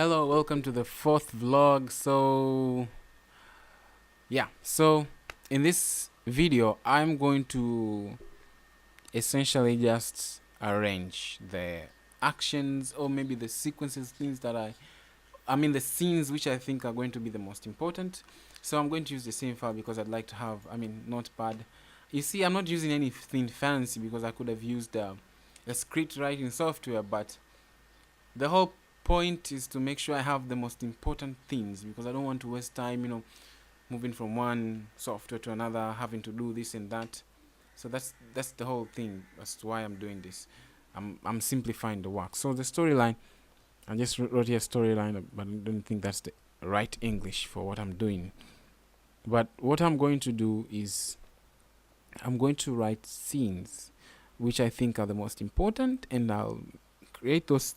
Hello, welcome to the fourth vlog. So in this video, I'm going to essentially just arrange the actions or maybe the sequences, things that I mean the scenes which I think are going to be the most important. So I'm going to use the same file because I'd like to have, Notepad. You see, I'm not using anything fancy because I could have used a script writing software, but the whole point is to make sure I have the most important things because I don't want to waste time, moving from one software to another, having to do this and that. So that's the whole thing as to why I'm doing this. I'm simplifying the work. So the storyline, I just wrote here storyline, but I don't think that's the right English for what I'm doing. But what I'm going to do is I'm going to write scenes which I think are the most important, and I'll create those.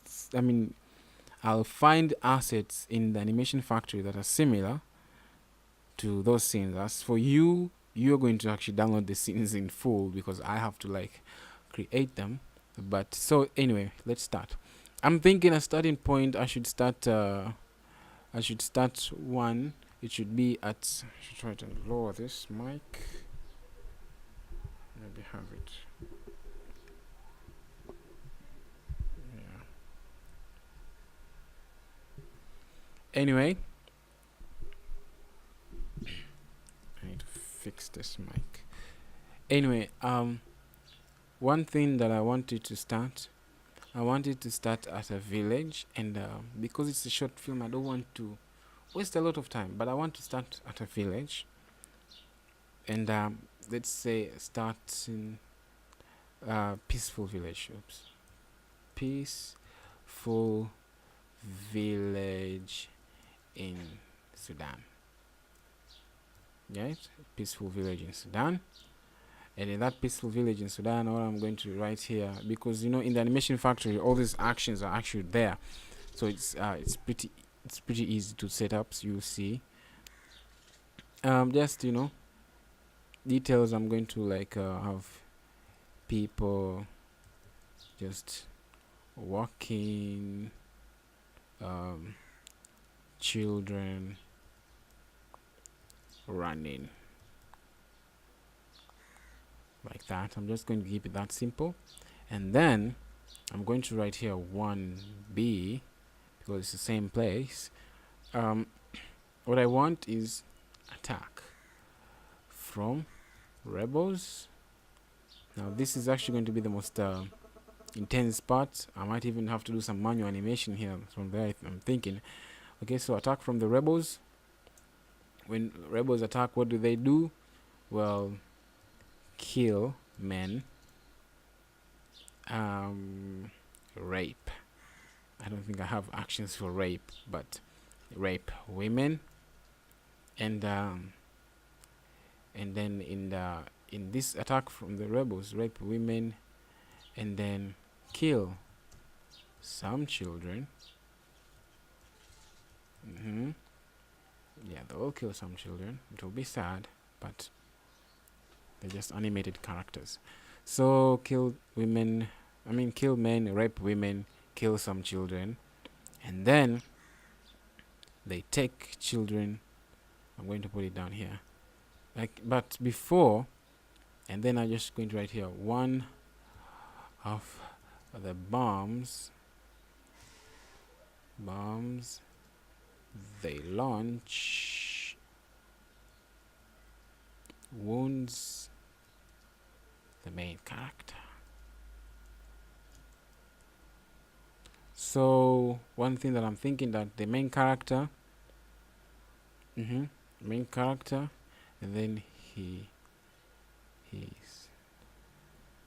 I'll find assets in the animation factory that are similar to those scenes. As for you, you're going to actually download the scenes in full because I have to create them. But so anyway, let's start. I'm thinking a starting point. I should start one. It should be at. I should try to lower this mic. Maybe have it. Yeah. Anyway, I need to fix this mic. Anyway, one thing that I wanted to start at a village, and because it's a short film, I don't want to waste a lot of time, but I want to start at a village, and let's say start in peaceful village. Oops, peaceful village in Sudan. Right, peaceful village in Sudan. And in that peaceful village in Sudan, what I'm going to write here, because in the animation factory, all these actions are actually there, so it's pretty easy to set up. So you'll see, just details. I'm going to have people just walking, children running, like that. I'm just going to keep it that simple, and then I'm going to write here 1B because it's the same place. What I want is attack from rebels. Now this is actually going to be the most intense part. I might even have to do some manual animation here. From there, I'm thinking, okay, so attack from the rebels. When rebels attack, what do? Well, kill men, rape. I don't think I have actions for rape, but rape women, and then in this attack from the rebels, rape women, and then kill some children. Yeah, they will kill some children. It will be sad, but they're just animated characters. So kill women, kill men, rape women, kill some children, and then they take children. I'm going to put it down here, but before, and then I'm just going to write here one of the bombs they launch wounds the main character. So one thing that I'm thinking, that the main character, and then he's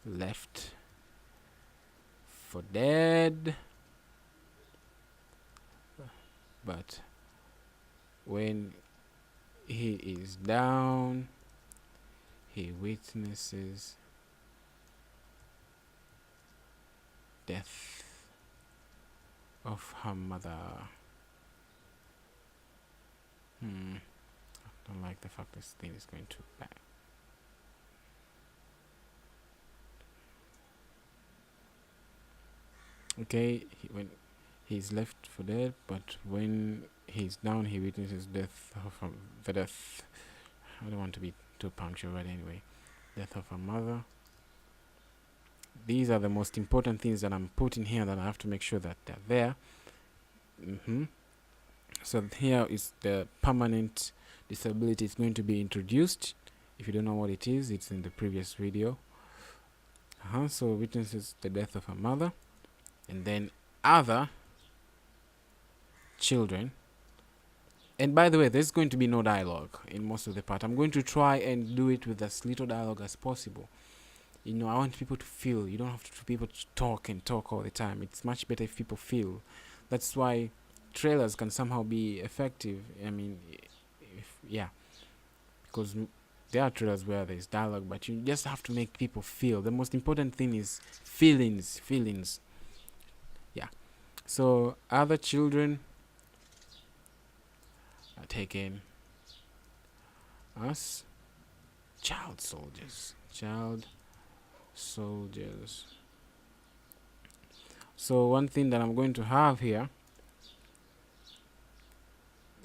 left for dead, but when he is down, he witnesses death of her mother. I don't like the fact this thing is going to back. Okay, when He's left for dead, but when he's down, he witnesses the death. I don't want to be too punctual, but anyway, death of a mother. These are the most important things that I'm putting here that I have to make sure that they're there. So here is the permanent disability is going to be introduced. If you don't know what it is, it's in the previous video. So witnesses the death of a mother, and then other children. And by the way, there's going to be no dialogue in most of the part. I'm going to try and do it with as little dialogue as possible. I want people to feel. You don't have to people to talk and talk all the time. It's much better if people feel. That's why trailers can somehow be effective. I mean, because there are trailers where there's dialogue, but you just have to make people feel. The most important thing is feelings. Yeah. So other children are taken as child soldiers. So one thing that I'm going to have here,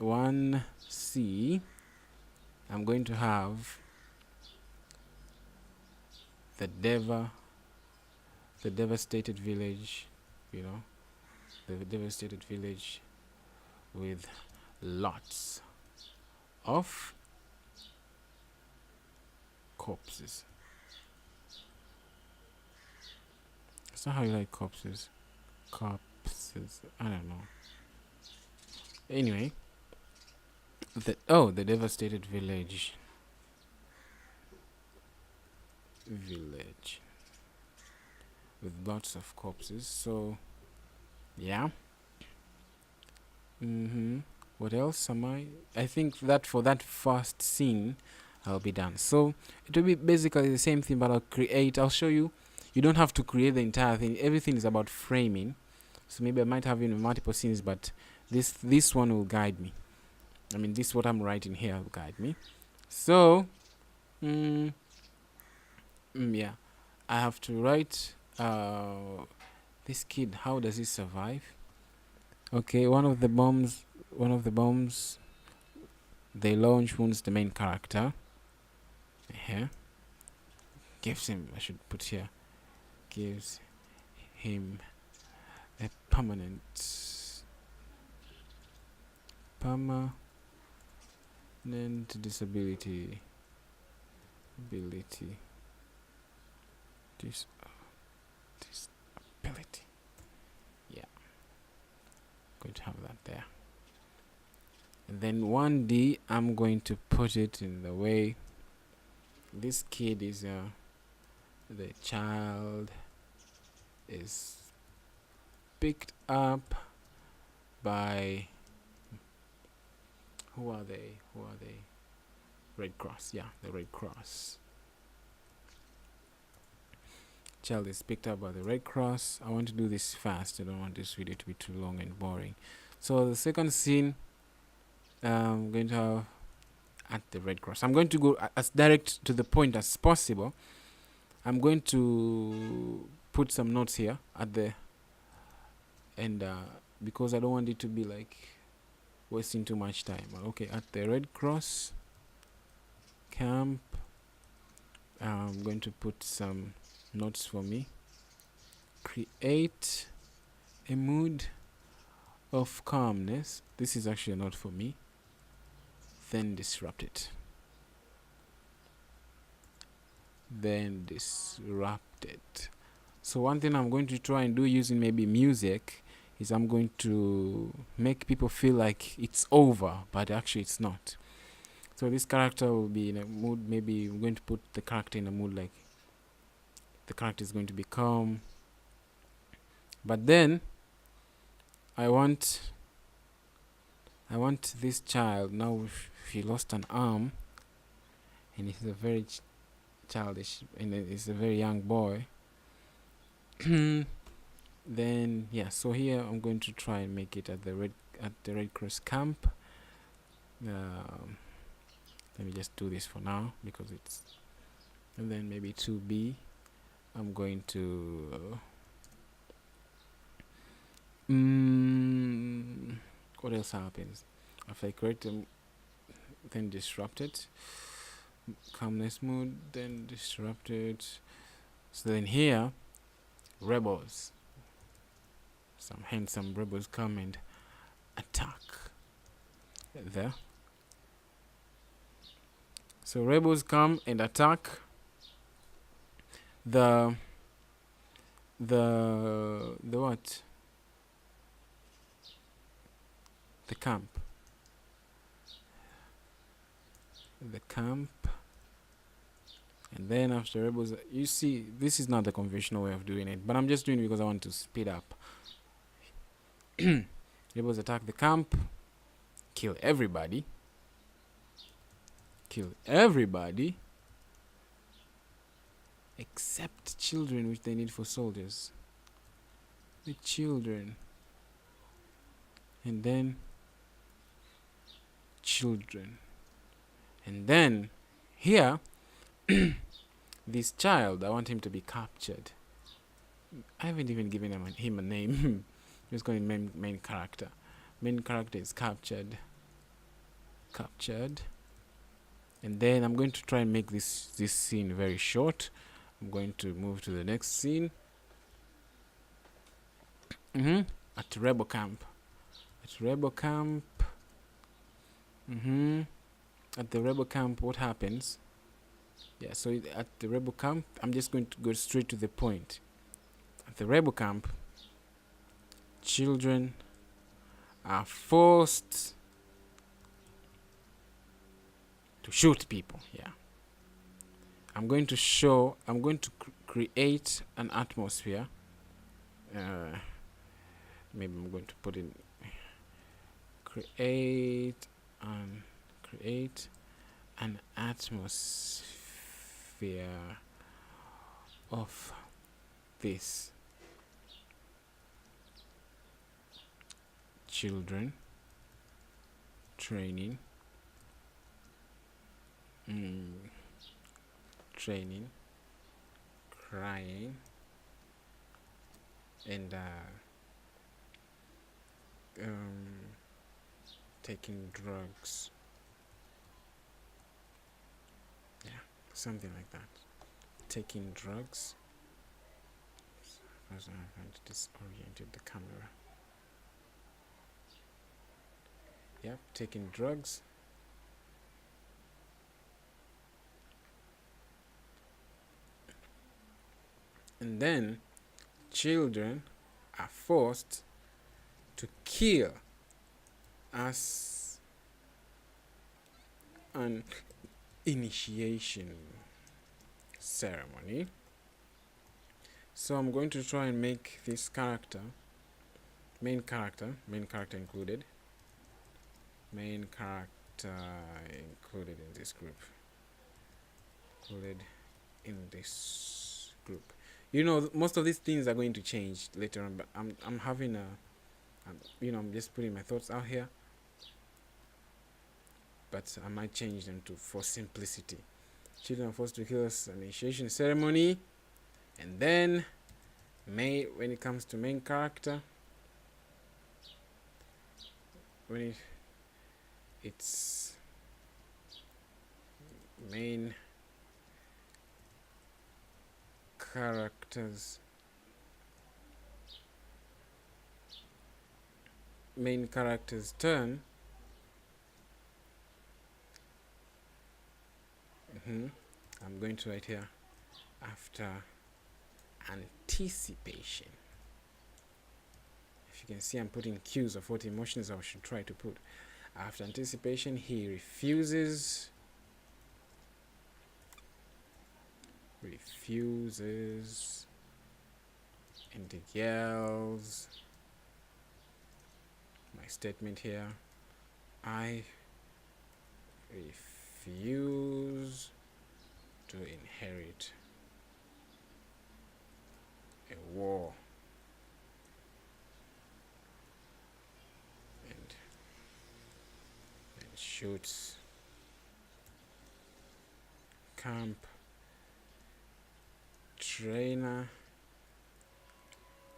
1C, I'm going to have the devastated village, the devastated village with lots of corpses. That's not how you like corpses. I don't know. Anyway, the devastated village with lots of corpses. So yeah. What else am I think that for that first scene I'll be done. So it will be basically the same thing, but I'll show you. You don't have to create the entire thing. Everything is about framing. So maybe I might have multiple scenes, but this one will guide me. I mean, this what I'm writing here will guide me. So yeah, I have to write this kid, how does he survive? Okay, one of the bombs they launch wounds the main character. Here gives him a permanent disability. Disability. Yeah, going to have that there. And then 1D, I'm going to put it in the way this kid is the child is picked up by who are they? Red Cross. Yeah, the Red Cross. Child is picked up by the Red Cross. I want to do this fast. I don't want this video to be too long and boring. So the second scene, I'm going to have at the Red Cross. I'm going to go as direct to the point as possible. I'm going to put some notes here at the end because I don't want it to be like wasting too much time. Okay, at the Red Cross camp, I'm going to put some notes for me. Create a mood of calmness. This is actually a note for me. Then disrupt it. So one thing I'm going to try and do using maybe music is I'm going to make people feel like it's over, but actually it's not. So this character will be in a mood, maybe I'm going to put the character in a mood like the character is going to be calm, but then I want this child, now he lost an arm and he's a very childish and he's a very young boy. Then so here I'm going to try and make it at the Red Cross camp. Let me just do this for now because it's, and then maybe 2B I'm going to What else happens? After I correct them, then disrupt it. Calmness mode, then disrupt it. So then here, rebels. Some rebels come and attack there. So rebels come and attack the what? The camp. The camp. And then after rebels, you see, this is not the conventional way of doing it, but I'm just doing it because I want to speed up. Rebels attack the camp, kill everybody. Kill everybody except children, which they need for soldiers. The children. And then children. And then here, this child, I want him to be captured. I haven't even given him a name. Just calling him main character. Main character is captured. Captured. And then I'm going to try and make this scene very short. I'm going to move to the next scene. At rebel camp. At rebel camp. At the rebel camp, what happens? Yeah, so at the rebel camp, I'm just going to go straight to the point. At the rebel camp, children are forced to shoot people. Yeah, I'm going to create an atmosphere. Maybe I'm going to put in create an atmosphere of this. Children training, crying, and taking drugs. Yeah, something like that. Taking drugs. Because I haven't disoriented the camera. Yep, taking drugs. And then children are forced to kill as an initiation ceremony. So I'm going to try and make this character, main character included in this group. You know, most of these things are going to change later on, but I'm having I'm just putting my thoughts out here, but I might change them for simplicity. Children are forced to kill us an initiation ceremony, and then when it comes to main character, it's main character's turn. I'm going to write here after anticipation. If you can see, I'm putting cues of what emotions I should try to put. After anticipation, he refuses and yells. My statement here: I refuse to inherit a war. And shoots camp trainer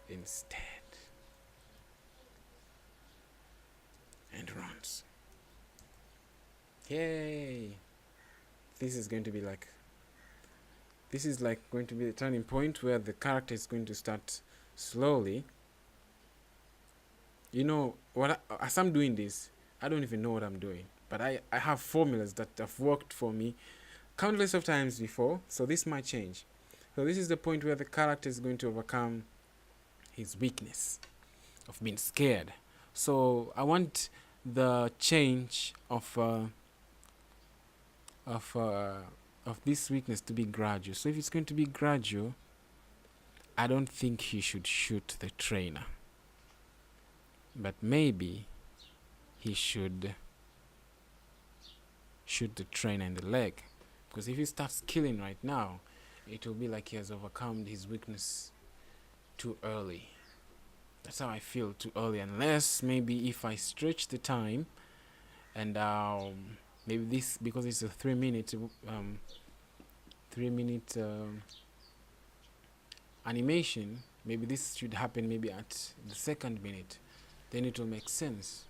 instead. Okay. This is going to be like, this is like going to be the turning point where the character is going to start slowly. You know what, as I'm doing this, I don't even know what I'm doing, but I have formulas that have worked for me countless of times before, so this might change. So this is the point where the character is going to overcome his weakness of being scared. So I want the change of of uh, of this weakness to be gradual. So if it's going to be gradual, I don't think he should shoot the trainer, but maybe he should shoot the trainer in the leg, because if he starts killing right now, it will be like he has overcome his weakness too early. That's how I feel, too early. Unless maybe if I stretch the time and maybe this, because it's a 3 minute 3 minute animation, maybe this should happen maybe at the second minute, then it will make sense.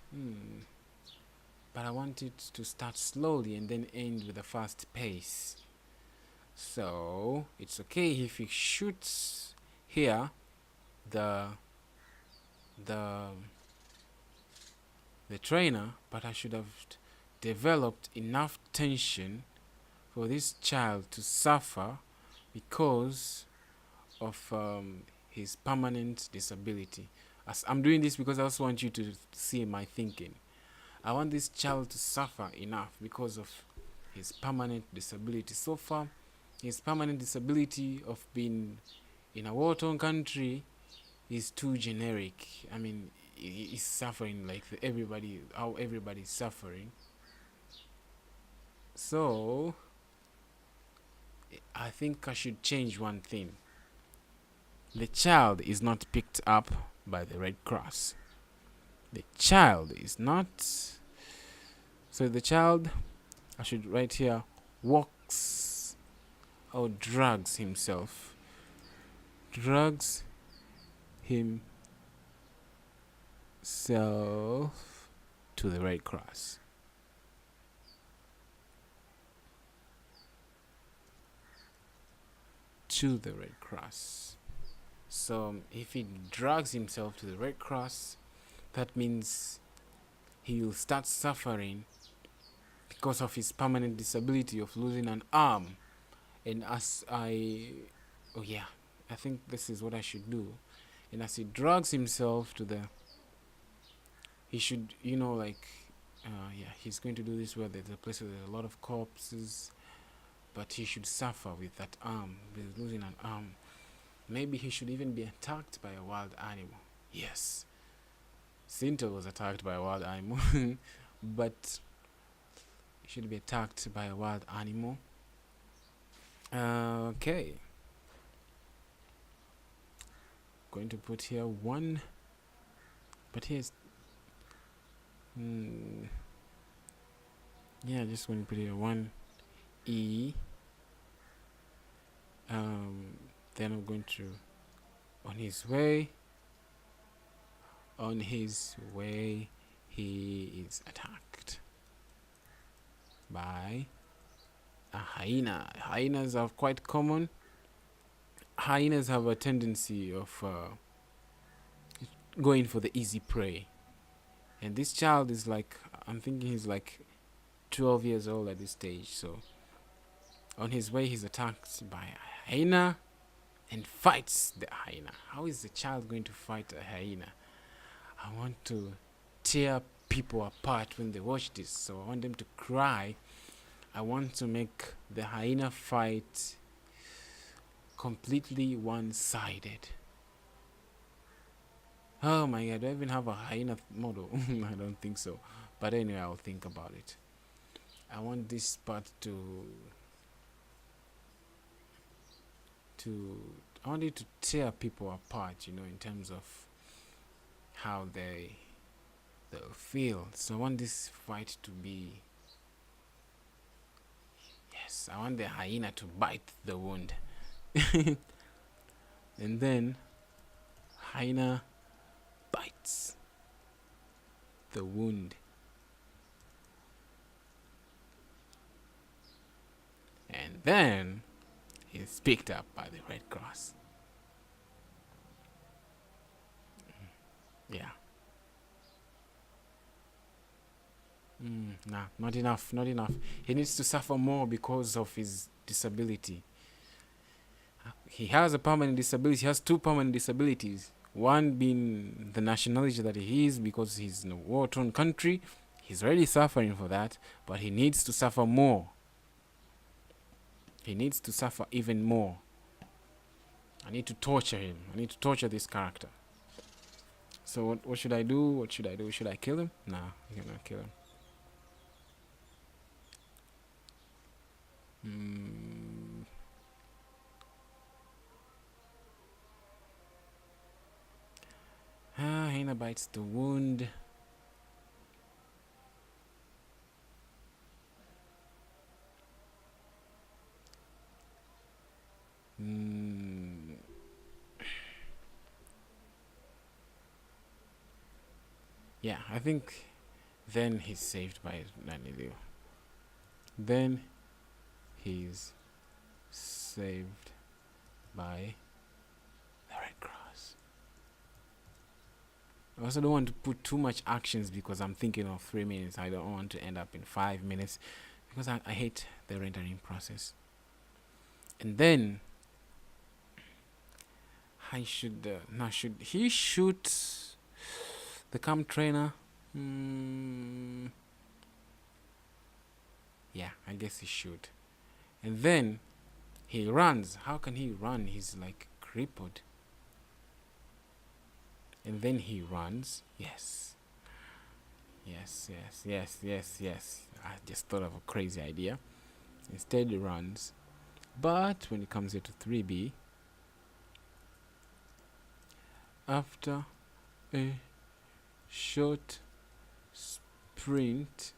But I want it to start slowly and then end with a fast pace. So it's okay if he shoots here the trainer, but I should have developed enough tension for this child to suffer because of his permanent disability. As I'm doing this because I also want you to see my thinking. I want this child to suffer enough because of his permanent disability. So far, his permanent disability of being in a war-torn country is too generic. I mean, he's suffering like everybody, how everybody's suffering. So I think I should change one thing. The child is not picked up by the Red Cross. The child is not. So the child, I should write here, walks or drugs himself. Drugs himself to the Red Cross. To the Red Cross. So if he drags himself to the Red Cross, that means he will start suffering because of his permanent disability of losing an arm. And as I think this is what I should do. And as he drags himself to the, he should, he's going to do this where there's a place where there's a lot of corpses, but he should suffer with that arm, with losing an arm. Maybe he should even be attacked by a wild animal. Yes, Sinto was attacked by a wild animal, but he should be attacked by a wild animal. Okay. Going to put here 1, but here's just going to put here 1 E. Then I'm going to, on his way he is attacked by a hyena. Hyenas are quite common. Hyenas have a tendency of going for the easy prey, and this child is like, I'm thinking he's like 12 years old at this stage. So on his way he's attacked by a hyena and fights the hyena. How is the child going to fight a hyena? I want to tear people apart when they watch this, so I want them to cry. I want to make the hyena fight completely one-sided. Oh my god, do I even have a hyena model? I don't think so, but anyway, I'll think about it. I want this part to I want it to tear people apart, in terms of how they'll feel. So I want this fight to be, yes, I want the hyena to bite the wound. And then hyena bites the wound. then he's picked up by the Red Cross. Yeah. Nah, not enough, not enough. He needs to suffer more because of his disability. He has a permanent disability. He has two permanent disabilities. One being the nationality that he is, because he's in a war-torn country. He's already suffering for that, but he needs to suffer more. He needs to suffer even more. I need to torture him. I need to torture this character. So what should I do? What should I do? Should I kill him? Nah, I cannot kill him. Hyena bites the wound. Yeah, I think then he's saved by Nanilu. Then he's saved by the Red Cross. I also don't want to put too much actions because I'm thinking of 3 minutes. I don't want to end up in 5 minutes because I hate the rendering process. And then I should should he shoot the camp trainer? Yeah, I guess he should. And then he runs. How can he run? He's like crippled. And then he runs. Yes. Yes. I just thought of a crazy idea. Instead he runs. But when it comes here to 3B, after a short sprint,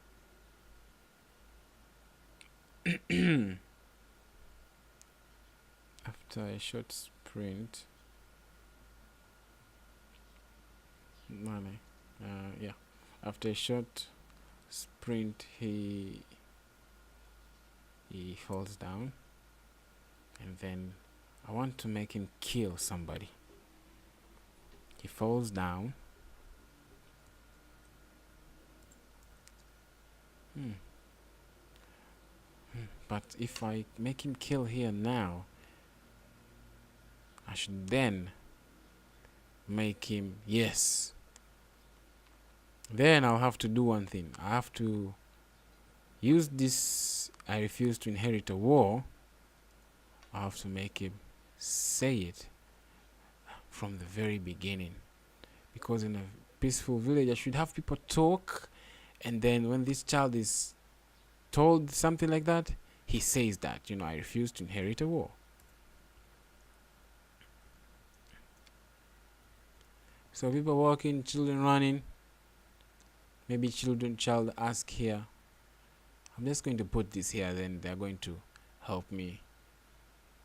after a short sprint, after a short sprint, he falls down, and then I want to make him kill somebody. He falls down. But if I make him kill here now, I should then make him, yes. Then I'll have to do one thing. I have to use this I refuse to inherit a war. I have to make him say it from the very beginning. Because in a peaceful village, I should have people talk, and then when this child is told something like that, he says that, I refuse to inherit a war. So people walking, children running, maybe child ask here. I'm just going to put this here, then they're going to help me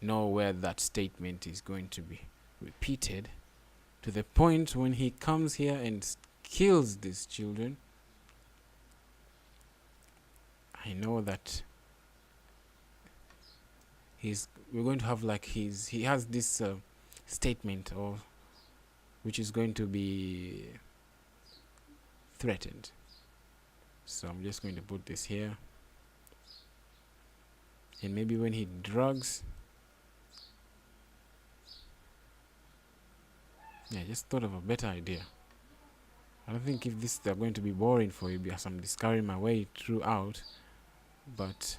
know where that statement is going to be repeated, to the point when he comes here and kills these children. I know that we're going to have like he has this statement which is going to be threatened. So I'm just going to put this here, and maybe when he drugs, I just thought of a better idea. I don't think if they're going to be boring for you because I'm discovering my way throughout, but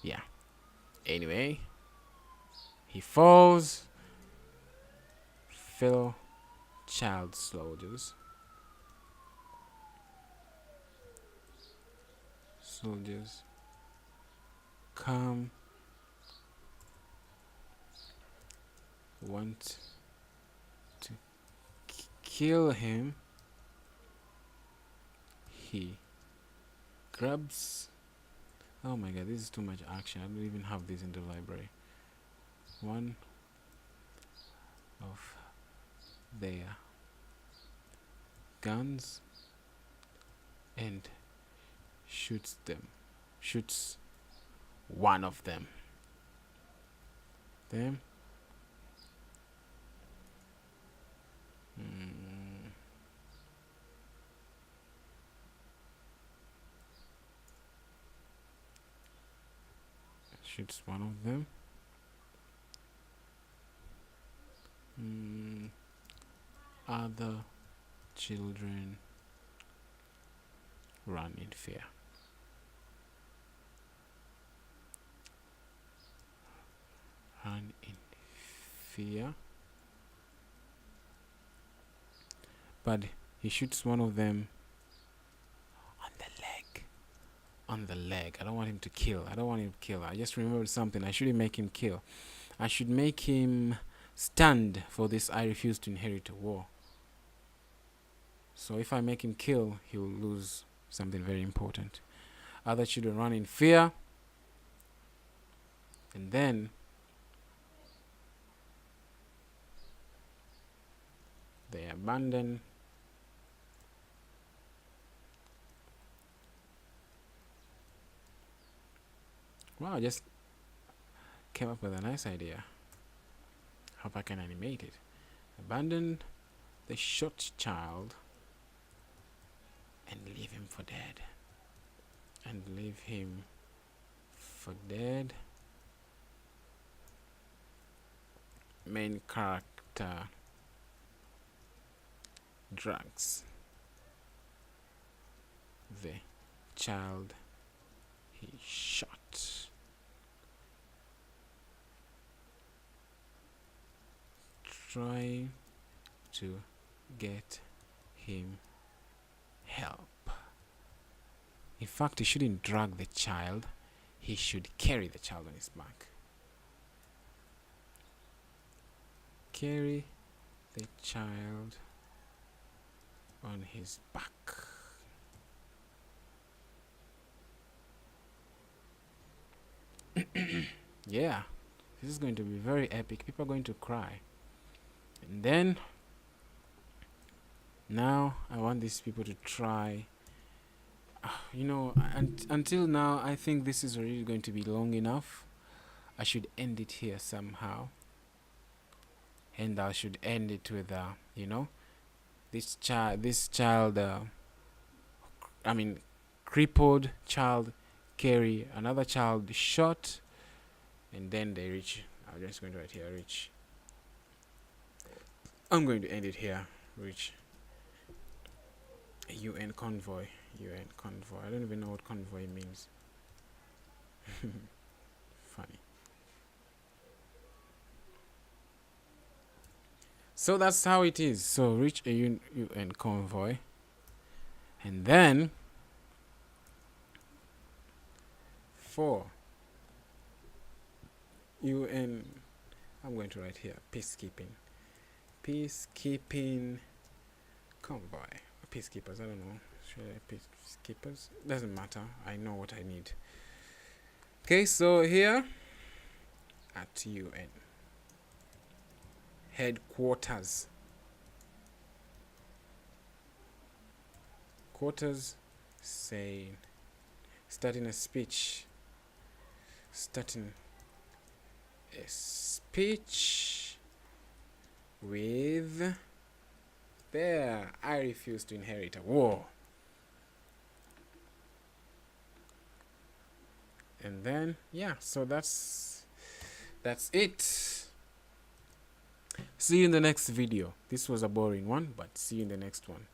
yeah. Anyway, he falls, fellow child soldiers come, want to kill him. He grabs, oh my god, this is too much action. I don't even have this in the library. One of their guns and shoots one of them. them. Shoots one of them. Other children run in fear. Run in fear. But he shoots one of them on the leg. On the leg. I don't want him to kill. I just remembered something. I shouldn't make him kill. I should make him stand for this I refuse to inherit a war. So if I make him kill, he will lose something very important. Other children run in fear. And then they abandon. Wow, I just came up with a nice idea. Hope I can animate it. Abandon the shot child and leave him for dead. And leave him for dead. Main character drugs the child he shot. Try to get him help. In fact, he shouldn't drag the child. He should carry the child on his back. Carry the child on his back. Yeah, this is going to be very epic. People are going to cry. And then now I want these people to try. Until now, I think this is already going to be long enough. I should end it here somehow. And I should end it with this child crippled child carry another child shot, and then they reach. I'm just going to write here reach. I'm going to end it here. Reach a UN convoy. I don't even know what convoy means. Funny. So that's how it is. So reach a UN convoy, and then for UN, I'm going to write here peacekeeping convoy. Peacekeepers, I don't know. Should I peacekeepers? Doesn't matter. I know what I need. Okay, so here at UN headquarters. Saying, starting a speech with there, I refuse to inherit a war. And then so that's it. See you in the next video. This was a boring one, but see you in the next one.